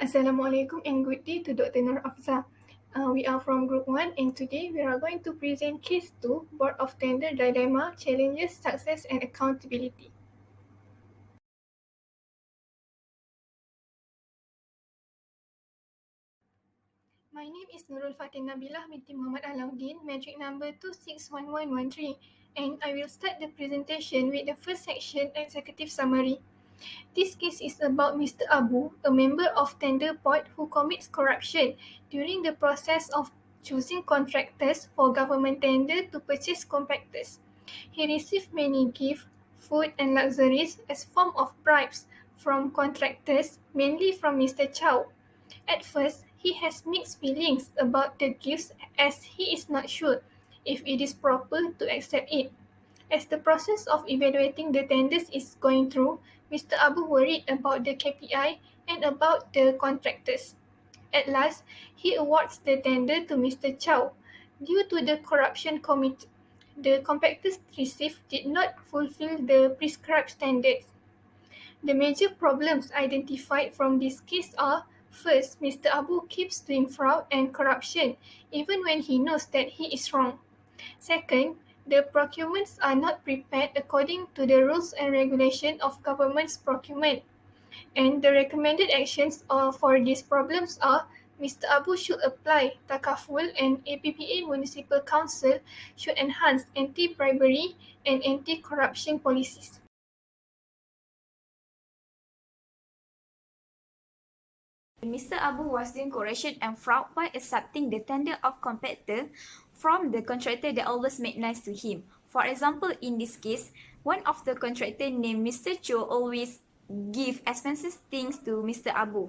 Assalamualaikum and good day to Dr. Nur Afza. We are from Group 1 and today we are going to present Case 2, Board of Tender Dilemma, Challenges, Success and Accountability. My name is Nurul Fatin Nabilah binti Muhammad Alauddin, metric number 261113, and I will start the presentation with the first section, Executive Summary. This case is about Mr. Abu, a member of tender board who commits corruption during the process of choosing contractors for government tender to purchase compactors. He received many gifts, food and luxuries as form of bribes from contractors, mainly from Mr. Chow. At first, he has mixed feelings about the gifts as he is not sure if it is proper to accept it. As the process of evaluating the tenders is going through, Mr. Abu worried about the KPI and about the contractors. At last, he awards the tender to Mr. Chow. Due to the corruption committee, the compactors received did not fulfill the prescribed standards. The major problems identified from this case are: first, Mr. Abu keeps doing fraud and corruption even when he knows that he is wrong. Second, the procurements are not prepared according to the rules and regulations of government's procurement. And the recommended actions for these problems are: Mr. Abu should apply Takaful and APPA Municipal Council should enhance anti-bribery and anti-corruption policies. Mr. Abu was doing corruption and fraud by accepting the tender of competitor from the contractor that always made nice to him. For example, in this case, one of the contractor named Mr. Cho always give expensive things to Mr. Abu.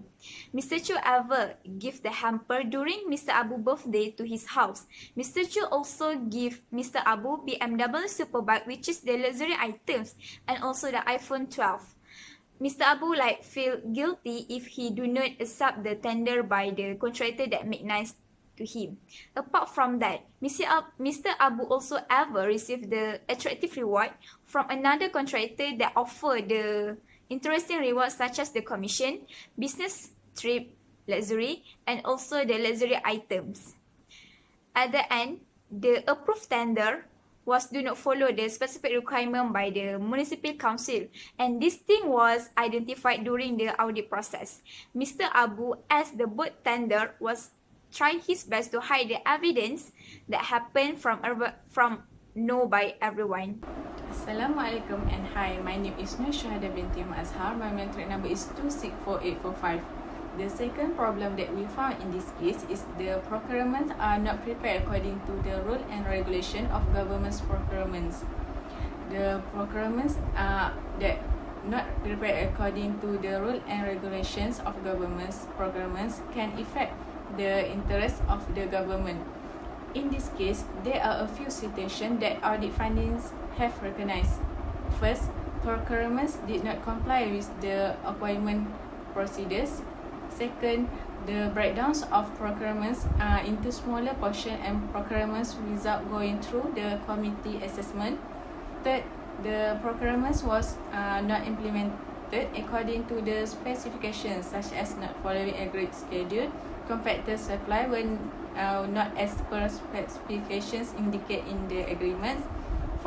Mr. Cho ever give the hamper during Mr. Abu's birthday to his house. Mr. Cho also give Mr. Abu BMW Superbike, which is the luxury items, and also the iPhone 12. Mr. Abu feel guilty if he do not accept the tender by the contractor that make nice to him. Apart from that, Mr. Abu also ever received the attractive reward from another contractor that offer the interesting rewards such as the commission, business trip, luxury, and also the luxury items. At the end, the approved tender do not follow the specific requirement by the municipal council, and this thing was identified during the audit process. Mr. Abu, as the board tender, was trying his best to hide the evidence that happened from know by everyone. Assalamualaikum and hi, my name is Nur Syahada binti Azhar. My metric number is 264845. The second problem that we found in this case is the procurements are not prepared according to the rule and regulation of government's procurements. The procurements are that not prepared according to the rule and regulations of government's procurements can affect the interest of the government. In this case, there are a few situations that audit findings have recognized. First, procurements did not comply with the appointment procedures. Second, the breakdowns of procurements into smaller portion and procurements without going through the committee assessment. Third, the procurements was not implemented according to the specifications, such as not following agreed schedule, compactor supply when not as per specifications indicate in the agreements.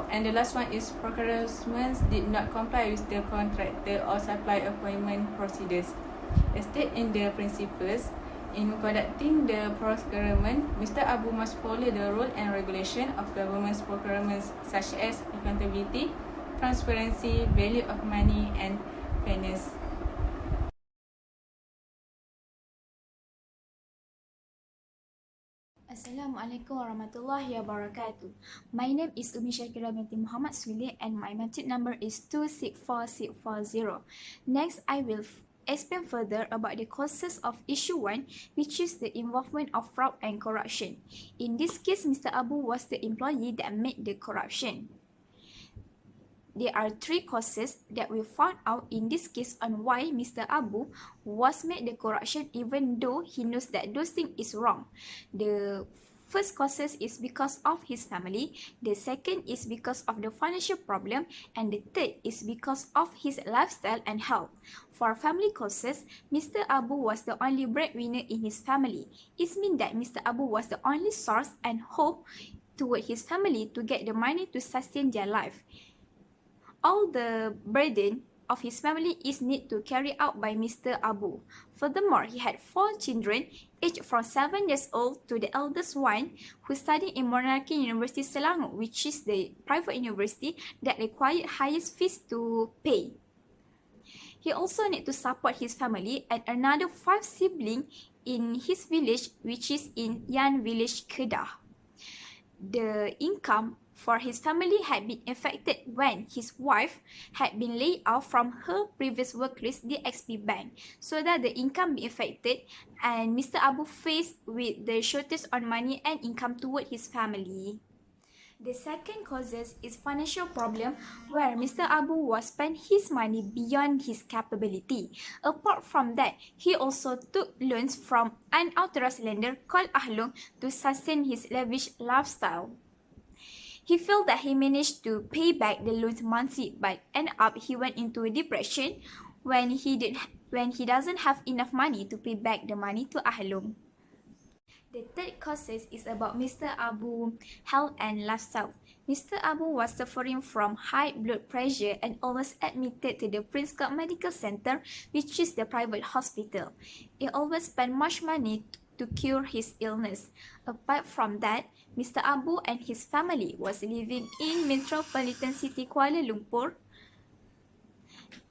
And the last one is procurements did not comply with the contractor or supply appointment procedures. As stated in the principles, in conducting the procurement, Mr. Abu must follow the rule and regulation of government's procurements such as accountability, transparency, value of money, and fairness. Assalamualaikum warahmatullahi wabarakatuh. My name is Umi Syakira binti Muhammad Swili and my metric number is 264640. Next, I will explain further about the causes of issue 1, which is the involvement of fraud and corruption. In this case, Mr. Abu was the employee that made the corruption. There are 3 causes that we found out in this case on why Mr. Abu was made the corruption even though he knows that those things is wrong. The first causes is because of his family, the second is because of the financial problem, and the third is because of his lifestyle and health. For family causes, Mr. Abu was the only breadwinner in his family. It means that Mr. Abu was the only source and hope toward his family to get the money to sustain their life. All the burden of his family is need to carry out by Mr. Abu. Furthermore, he had 4 children, aged from 7 years old to the eldest one, who studied in Monarchy University Selangor, which is the private university that required highest fees to pay. He also need to support his family and another 5 siblings in his village, which is in Yan village, Kedah. The income for his family had been affected when his wife had been laid off from her previous workplace, the XP Bank, so that the income be affected, and Mr. Abu faced with the shortage on money and income toward his family. The second causes is financial problem where Mr. Abu was spent his money beyond his capability. Apart from that, he also took loans from an unauthorized lender called Ahlung to sustain his lavish lifestyle. He felt that he managed to pay back the loans monthly, but end up he went into a depression when he doesn't have enough money to pay back the money to Ahlung. The third causes is about Mr. Abu's health and lifestyle. Mr. Abu was suffering from high blood pressure and always admitted to the Prince Court Medical Center, which is the private hospital. He always spent much money to cure his illness. Apart from that, Mr. Abu and his family was living in metropolitan city Kuala Lumpur,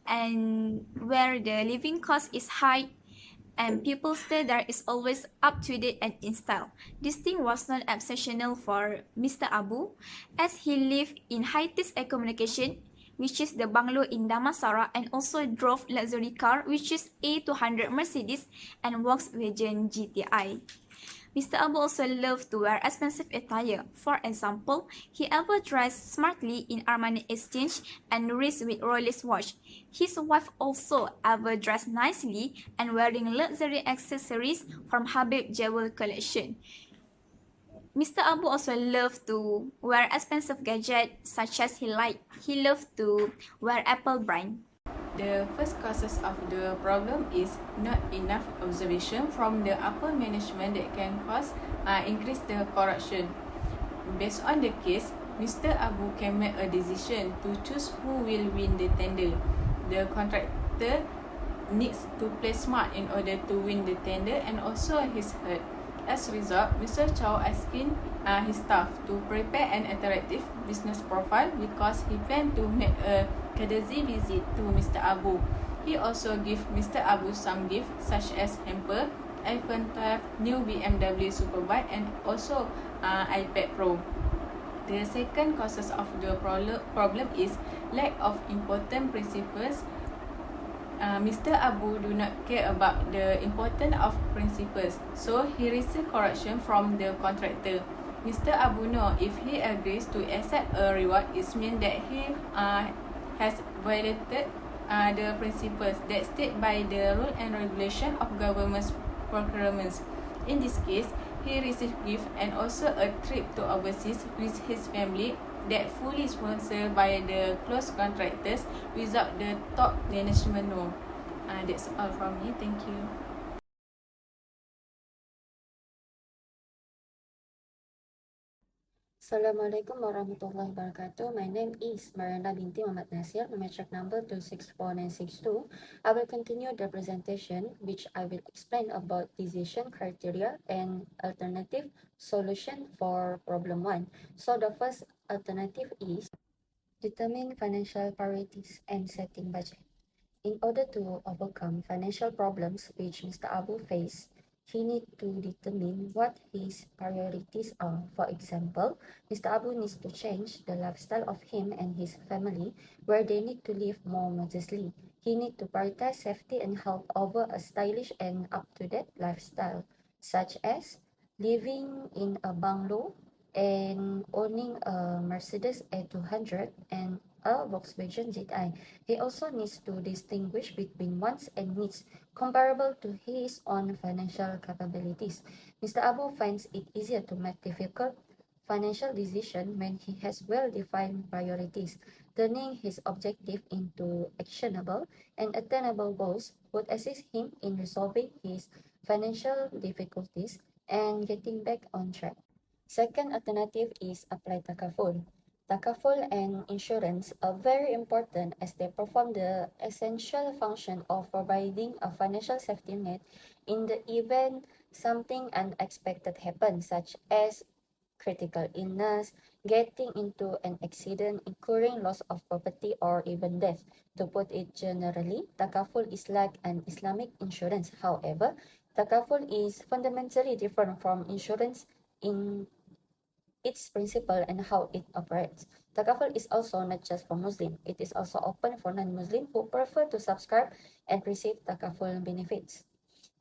and where the living cost is high and people stay there is always up to date and in style. This thing was not exceptional for Mr. Abu, as he lived in high-tech accommodation, which is the bungalow in Damansara, and also drove luxury car, which is A200 Mercedes and Volkswagen GTI. Mr. Abu also loved to wear expensive attire. For example, he ever dressed smartly in Armani Exchange and wrist with Rolex watch. His wife also ever dressed nicely and wearing luxury accessories from Habib Jewel collection. Mr. Abu also loved to wear expensive gadgets such as he loved to wear Apple brand. The first causes of the problem is not enough observation from the upper management that can increase the corruption. Based on the case, Mr. Abu can make a decision to choose who will win the tender. The contractor needs to play smart in order to win the tender, and also his hurt. As a result, Mr. Chow asking his staff to prepare an attractive business profile because he planned to make a courtesy visit to Mr. Abu. He also gave Mr. Abu some gifts such as hamper, iPhone 12, new BMW Superbike, and also iPad Pro. The second causes of the problem is lack of important principles. Mr. Abu do not care about the importance of principles, so he received correction from the contractor. Mr. Abu know if he agrees to accept a reward, it means that he has violated the principles that state by the rule and regulation of government procurements. In this case, he received gift and also a trip to overseas with his family that fully sponsored by the close contractors without the top management know. That's all from me. Thank you. Assalamualaikum warahmatullahi wabarakatuh. My name is Mariana binti Muhammad Nasir, metric number 264962. I will continue the presentation, which I will explain about decision criteria and alternative solution for problem 1. So the first alternative is determine financial priorities and setting budget. In order to overcome financial problems which Mr. Abu faced, he needs to determine what his priorities are. For example, Mr. Abu needs to change the lifestyle of him and his family, where they need to live more modestly. He needs to prioritize safety and health over a stylish and up-to-date lifestyle, such as living in a bungalow and owning a Mercedes A200 and a Volkswagen ZI. He also needs to distinguish between wants and needs comparable to his own financial capabilities. Mr. Abu finds it easier to make difficult financial decisions when he has well-defined priorities. Turning his objective into actionable and attainable goals would assist him in resolving his financial difficulties and getting back on track. Second alternative is apply takaful. Takaful and insurance are very important as they perform the essential function of providing a financial safety net in the event something unexpected happens, such as critical illness, getting into an accident, incurring loss of property, or even death. To put it generally, takaful is like an Islamic insurance. However, takaful is fundamentally different from insurance in its principle and how it operates. Takaful is also not just for Muslim. It is also open for non-Muslim who prefer to subscribe and receive takaful benefits.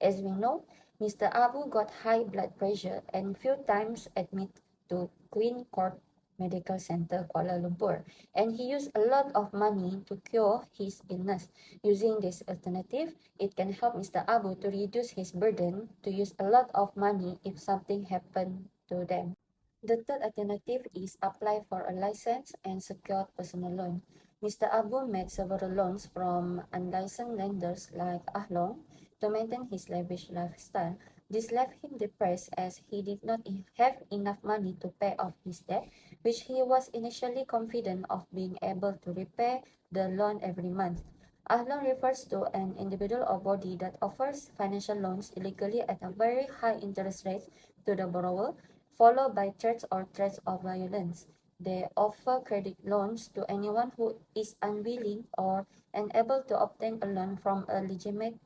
As we know, Mr. Abu got high blood pressure and few times admitted to Queen Court Medical Center, Kuala Lumpur, and he used a lot of money to cure his illness. Using this alternative, it can help Mr. Abu to reduce his burden to use a lot of money if something happened to them. The third alternative is apply for a license and secured personal loan. Mr. Abu made several loans from unlicensed lenders like Ahlong to maintain his lavish lifestyle. This left him depressed as he did not have enough money to pay off his debt, which he was initially confident of being able to repay the loan every month. Ahlong refers to an individual or body that offers financial loans illegally at a very high interest rate to the borrower, followed by threats or threats of violence. They offer credit loans to anyone who is unwilling or unable to obtain a loan from a legitimate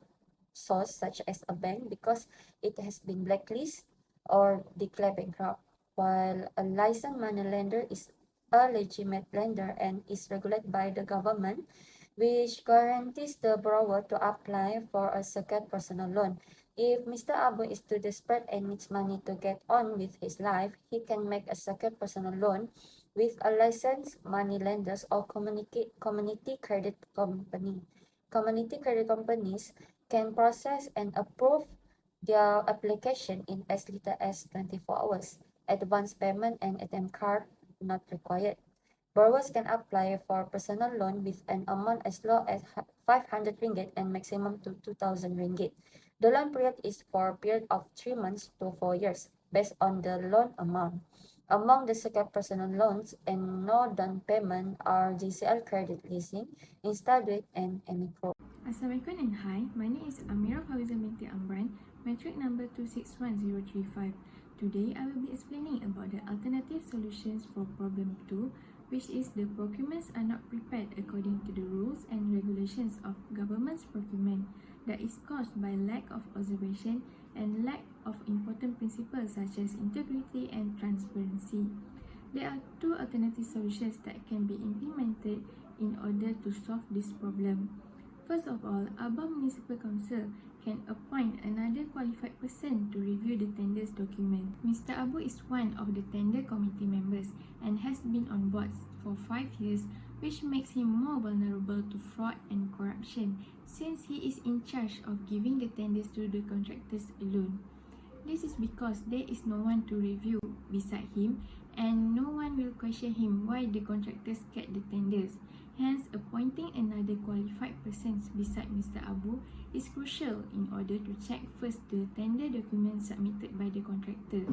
source such as a bank because it has been blacklisted or declared bankrupt, while a licensed money lender is a legitimate lender and is regulated by the government, which guarantees the borrower to apply for a secured personal loan. If Mr. Abu is too desperate and needs money to get on with his life, he can make a secured personal loan with a licensed money lenders or community credit company. Community credit companies can process and approve their application in as little as 24 hours. Advance payment and ATM card not required. Borrowers can apply for personal loan with an amount as low as 500 ringgit and maximum to 2,000 ringgit. The loan period is for a period of 3 months to 4 years based on the loan amount. Among the secured personal loans and no down payment are GCL credit leasing, Instadwit, and Emicro. Assalamualaikum and hi, my name is Amira Fawizah binti Amran, metric number 261035. Today, I will be explaining about the alternative solutions for problem 2, which is the procurements are not prepared according to the rules and regulations of government's procurement that is caused by lack of observation and lack of important principles such as integrity and transparency. There are two alternative solutions that can be implemented in order to solve this problem. First of all, Abah Municipal Council can appoint another qualified person to review the tender's document. Mr. Abu is one of the tender committee members and has been on board for 5 years, which makes him more vulnerable to fraud and corruption since he is in charge of giving the tenders to the contractors alone. This is because there is no one to review beside him and no one will question him why the contractors get the tenders. Hence, appointing another qualified person beside Mr. Abu is crucial in order to check first the tender documents submitted by the contractor.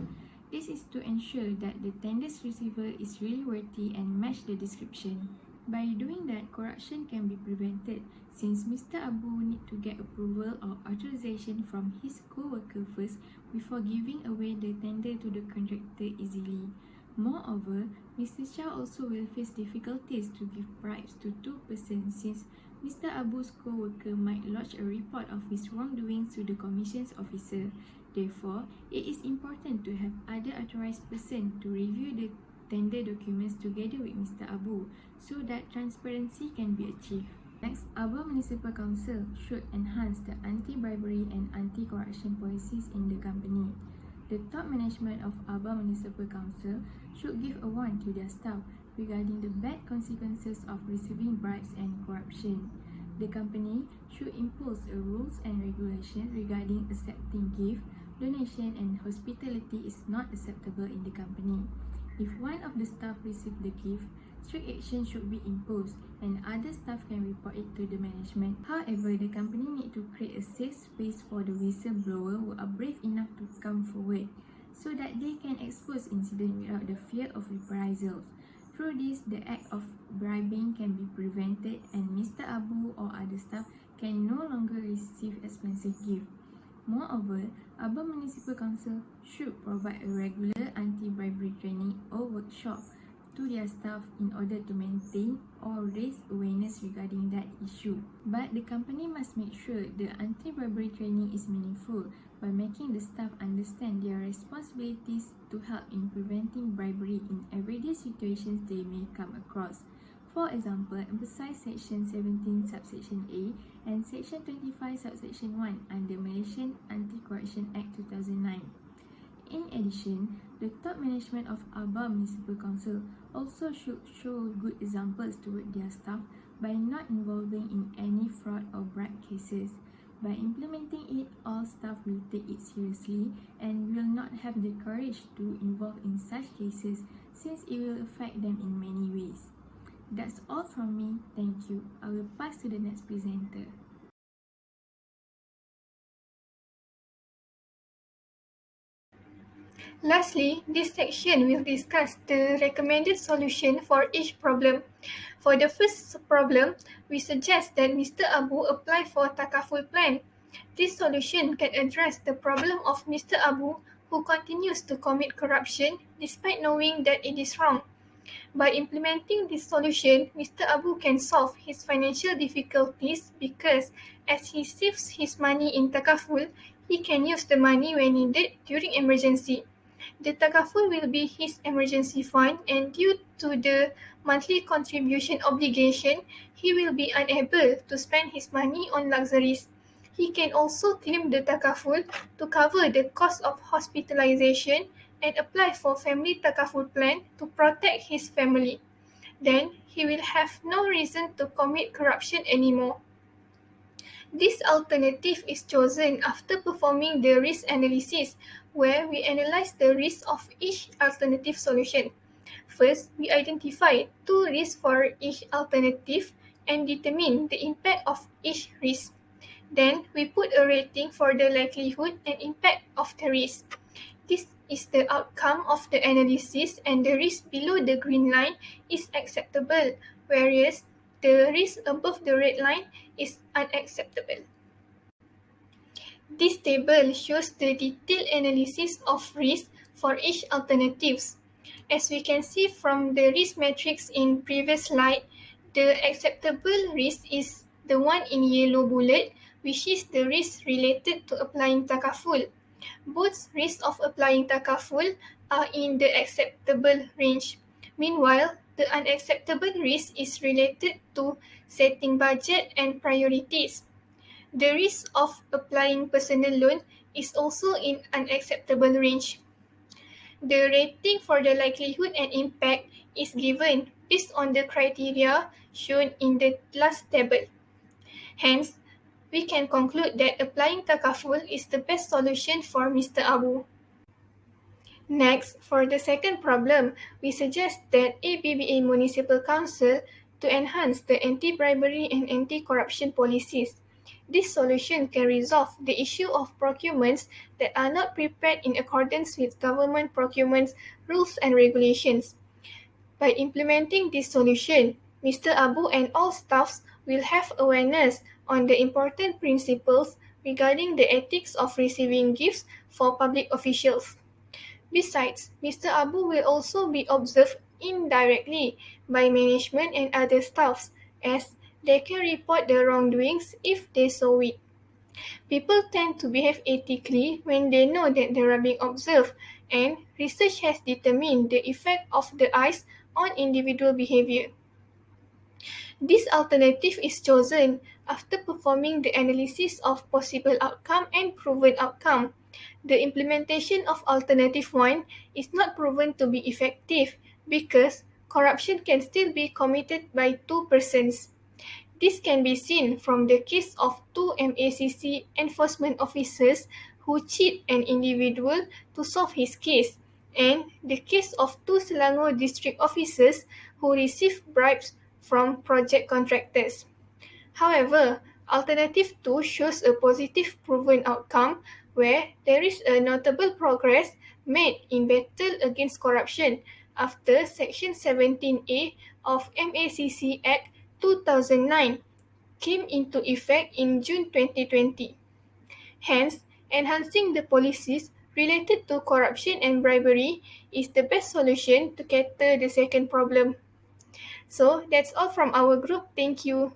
This is to ensure that the tender's receiver is really worthy and match the description. By doing that, corruption can be prevented since Mr. Abu need to get approval or authorization from his co-worker first before giving away the tender to the contractor easily. Moreover, Mr. Chow also will face difficulties to give bribes to two persons since Mr. Abu's co-worker might lodge a report of his wrongdoings to the commissions officer. Therefore, it is important to have other authorized person to review the tender documents together with Mr. Abu so that transparency can be achieved. Next, Abah Municipal Council should enhance the anti-bribery and anti-corruption policies in the company. The top management of Abah Municipal Council should give a warning to their staff regarding the bad consequences of receiving bribes and corruption. The company should impose a rules and regulations regarding accepting gift, donation and hospitality is not acceptable in the company. If one of the staff receives the gift, strict action should be imposed and other staff can report it to the management. However, the company need to create a safe space for the whistleblower who are brave enough to come forward so that they can expose incident without the fear of reprisals. Through this, the act of bribing can be prevented and Mr. Abu or other staff can no longer receive expensive gifts. Moreover, Aba Municipal Council should provide a regular anti-bribery training or workshop to their staff in order to maintain or raise awareness regarding that issue. But the company must make sure the anti-bribery training is meaningful by making the staff understand their responsibilities to help in preventing bribery in everyday situations they may come across. For example, emphasize Section 17 subsection A and Section 25 subsection 1 under Malaysian Anti-Corruption Act 2009. In addition, the top management of Aba Municipal Council also should show good examples toward their staff by not involving in any fraud or bribe cases. By implementing it, all staff will take it seriously and will not have the courage to involve in such cases since it will affect them in many ways. That's all from me. Thank you. I will pass to the next presenter. Lastly, this section will discuss the recommended solution for each problem. For the first problem, we suggest that Mr. Abu apply for Takaful plan. This solution can address the problem of Mr. Abu who continues to commit corruption despite knowing that it is wrong. By implementing this solution, Mr. Abu can solve his financial difficulties because as he saves his money in Takaful, he can use the money when needed during emergency. The Takaful will be his emergency fund and due to the monthly contribution obligation, he will be unable to spend his money on luxuries. He can also claim the Takaful to cover the cost of hospitalization and apply for family Takaful plan to protect his family. Then, he will have no reason to commit corruption anymore. This alternative is chosen after performing the risk analysis, where we analyze the risks of each alternative solution. First, we identify two risks for each alternative and determine the impact of each risk. Then, we put a rating for the likelihood and impact of the risk. This is the outcome of the analysis and the risk below the green line is acceptable, whereas the risk above the red line is unacceptable. This table shows the detailed analysis of risk for each alternatives. As we can see from the risk matrix in previous slide, the acceptable risk is the one in yellow bullet, which is the risk related to applying takaful. Both risks of applying takaful are in the acceptable range. Meanwhile, the unacceptable risk is related to setting budget and priorities. The risk of applying personal loan is also in unacceptable range. The rating for the likelihood and impact is given based on the criteria shown in the last table. Hence, we can conclude that applying takaful is the best solution for Mr. Abu. Next, for the second problem, we suggest that ABBA Municipal Council to enhance the anti-bribery and anti-corruption policies. This solution can resolve the issue of procurements that are not prepared in accordance with government procurement rules and regulations. By implementing this solution, Mr. Abu and all staffs will have awareness on the important principles regarding the ethics of receiving gifts for public officials. Besides, Mr. Abu will also be observed indirectly by management and other staffs, as they can report the wrongdoings if they so wish. People tend to behave ethically when they know that they are being observed, and research has determined the effect of the eyes on individual behavior. This alternative is chosen after performing the analysis of possible outcome and proven outcome. The implementation of alternative 1 is not proven to be effective because corruption can still be committed by two persons. This can be seen from the case of two MACC enforcement officers who cheat an individual to solve his case, and the case of two Selangor district officers who received bribes from project contractors. However, Alternative 2 shows a positive proven outcome where there is a notable progress made in battle against corruption after Section 17A of MACC Act 2009 came into effect in June 2020. Hence, enhancing the policies related to corruption and bribery is the best solution to cater the second problem. So, that's all from our group. Thank you.